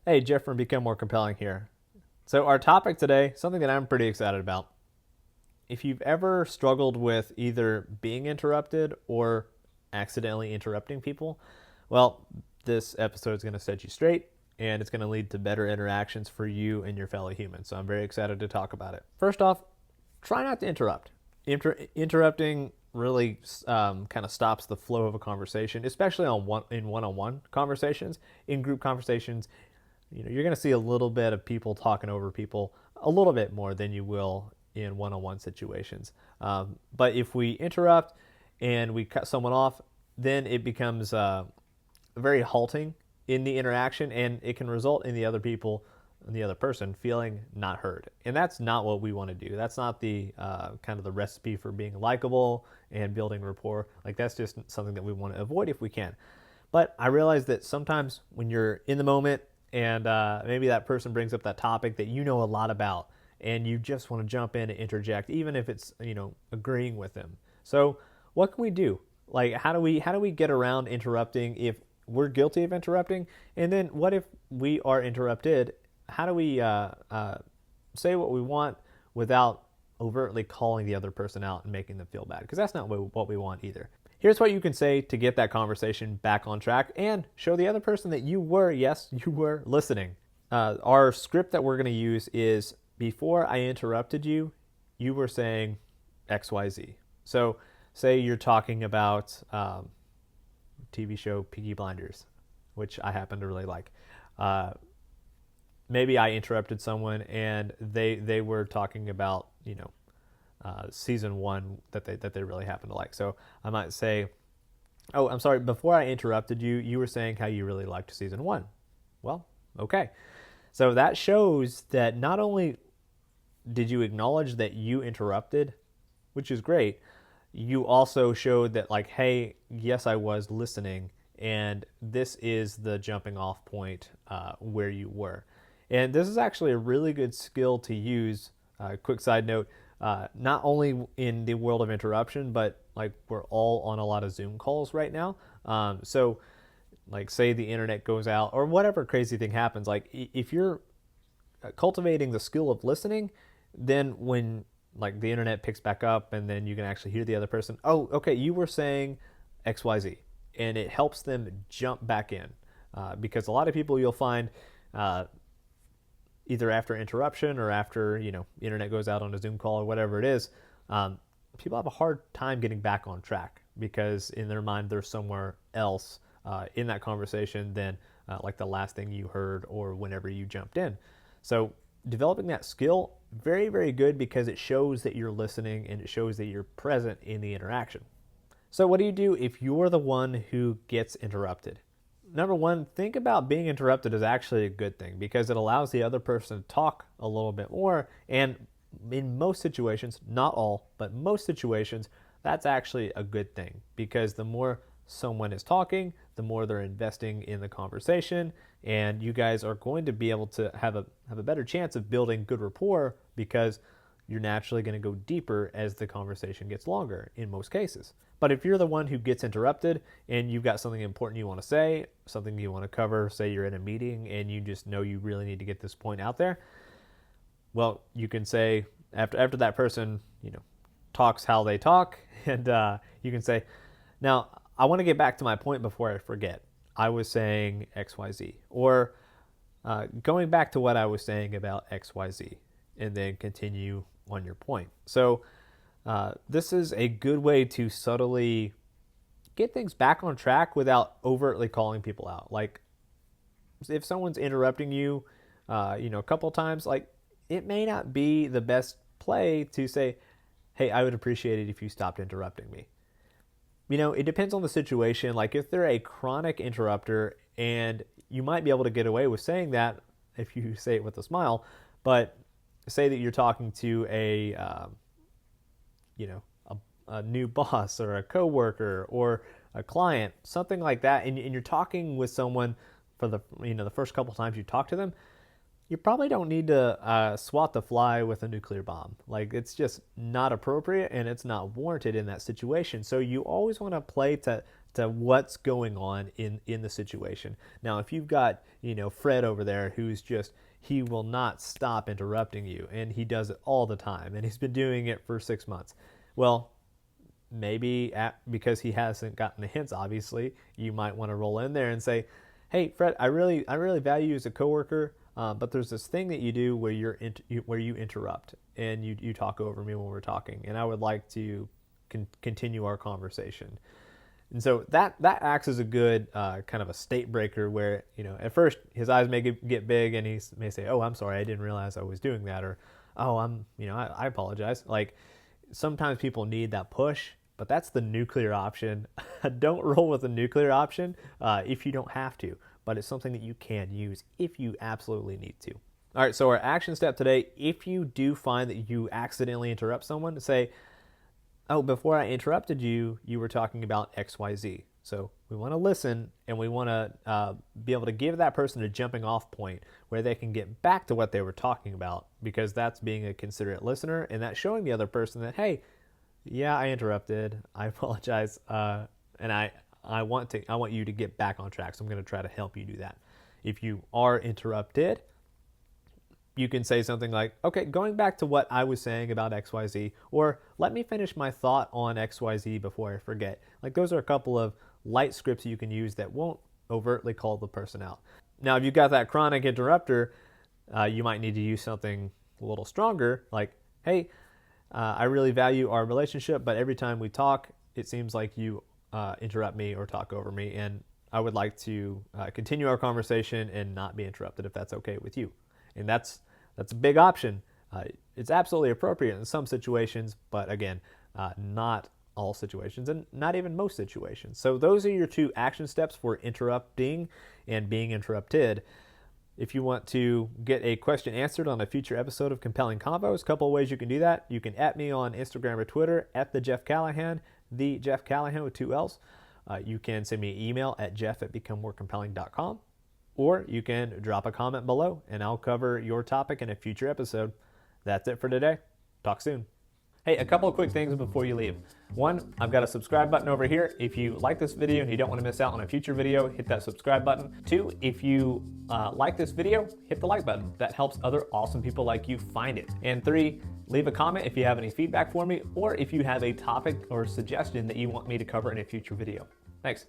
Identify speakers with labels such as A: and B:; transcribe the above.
A: Hey, Jeff from Become More Compelling here. So, our topic today, something that I'm pretty excited about. If you've ever struggled with either being interrupted or accidentally interrupting people, well, this episode is going to set you straight and it's going to lead to better interactions for you and your fellow humans. So, I'm very excited to talk about it. First off, try not to interrupt. Interrupting really kind of stops the flow of a conversation, especially in one-on-one conversations. In group conversations, you're going to see a little bit of people talking over people a little bit more than you will in one-on-one situations. But if we interrupt and we cut someone off, then it becomes very halting in the interaction, and it can result in the other person feeling not heard. And that's not what we want to do. That's not the kind of the recipe for being likable and building rapport. Like, that's just something that we want to avoid if we can. But I realize that sometimes when you're in the moment and maybe that person brings up that topic that you know a lot about, and you just want to jump in and interject, even if it's agreeing with them. So what can we do? Like, how do we get around interrupting if we're guilty of interrupting? And then what if we are interrupted? How do we say what we want without overtly calling the other person out and making them feel bad? Because that's not what we want either. Here's what you can say to get that conversation back on track and show the other person that you were listening. Our script that we're going to use is, before I interrupted you, you were saying XYZ. So say you're talking about TV show Peaky Blinders, which I happen to really like. Maybe I interrupted someone and they were talking about season 1 that they really happen to like. So I might say, "Oh, I'm sorry. Before I interrupted you, you were saying how you really liked season 1." Well, okay. So that shows that not only did you acknowledge that you interrupted, which is great, you also showed that, like, hey, yes, I was listening, and this is the jumping off point where you were. And this is actually a really good skill to use. Quick side note, not only in the world of interruption, but like we're all on a lot of Zoom calls right now. So like, say the internet goes out or whatever crazy thing happens, like if you're cultivating the skill of listening, then when like the internet picks back up and then you can actually hear the other person, oh, okay, you were saying XYZ, and it helps them jump back in. Because a lot of people, you'll find either after interruption or after internet goes out on a Zoom call or whatever it is, people have a hard time getting back on track because in their mind they're somewhere else in that conversation than like the last thing you heard or whenever you jumped in. So developing that skill, very, very good, because it shows that you're listening and it shows that you're present in the interaction. So what do you do if you're the one who gets interrupted? Number one, think about being interrupted as actually a good thing, because it allows the other person to talk a little bit more. And in most situations, not all, but most situations, that's actually a good thing, because the more someone is talking, the more they're investing in the conversation, and you guys are going to be able to have a better chance of building good rapport, because you're naturally going to go deeper as the conversation gets longer in most cases. But if you're the one who gets interrupted and you've got something important you want to say, something you want to cover, say you're in a meeting and you just know you really need to get this point out there, well, you can say, after that person talks how they talk, and you can say, now I want to get back to my point before I forget. I was saying XYZ, or going back to what I was saying about XYZ, and then continue on your point. So this is a good way to subtly get things back on track without overtly calling people out. Like, if someone's interrupting you, a couple of times, like, it may not be the best play to say, hey, I would appreciate it if you stopped interrupting me. It depends on the situation. Like, if they're a chronic interrupter, and you might be able to get away with saying that if you say it with a smile, but say that you're talking to a new boss or a coworker or a client, something like that, and you're talking with someone for the first couple times you talk to them, you probably don't need to swat the fly with a nuclear bomb. Like, it's just not appropriate and it's not warranted in that situation. So you always want to play to to what's going on in the situation. Now, if you've got, Fred over there who's just, he will not stop interrupting you, and he does it all the time, and he's been doing it for 6 months. Well, maybe because he hasn't gotten the hints, obviously, you might want to roll in there and say, hey, Fred, I really value you as a coworker, but there's this thing that you do where where you interrupt and you talk over me when we're talking, and I would like to continue our conversation. And so that acts as a good kind of a state breaker where, at first his eyes may get big and he may say, oh, I'm sorry, I didn't realize I was doing that, or, oh, I apologize. Like, sometimes people need that push, but that's the nuclear option. Don't roll with the nuclear option if you don't have to, but it's something that you can use if you absolutely need to. All right, so our action step today, if you do find that you accidentally interrupt someone, say, oh, before I interrupted you, you were talking about XYZ. So we want to listen, and we want to be able to give that person a jumping off point where they can get back to what they were talking about, because that's being a considerate listener, and that's showing the other person that, hey, yeah, I interrupted, I apologize, and I want you to get back on track, so I'm going to try to help you do that. If you are interrupted, you can say something like, okay, going back to what I was saying about XYZ, or let me finish my thought on XYZ before I forget. Like, those are a couple of light scripts you can use that won't overtly call the person out. Now, if you've got that chronic interrupter, you might need to use something a little stronger, like, hey, I really value our relationship, but every time we talk, it seems like you interrupt me or talk over me, and I would like to continue our conversation and not be interrupted, if that's okay with you. And that's a big option. It's absolutely appropriate in some situations, but again, not all situations, and not even most situations. So those are your 2 action steps for interrupting and being interrupted. If you want to get a question answered on a future episode of Compelling Convos, a couple of ways you can do that. You can @ me on Instagram or Twitter @ the Jeff Callahan with 2 L's. You can send me an email at jeff@becomemorecompelling.com. Or you can drop a comment below, and I'll cover your topic in a future episode. That's it for today. Talk soon. Hey, a couple of quick things before you leave. 1, I've got a subscribe button over here. If you like this video and you don't want to miss out on a future video, hit that subscribe button. 2, if you like this video, hit the like button. That helps other awesome people like you find it. And 3, leave a comment if you have any feedback for me, or if you have a topic or suggestion that you want me to cover in a future video. Thanks.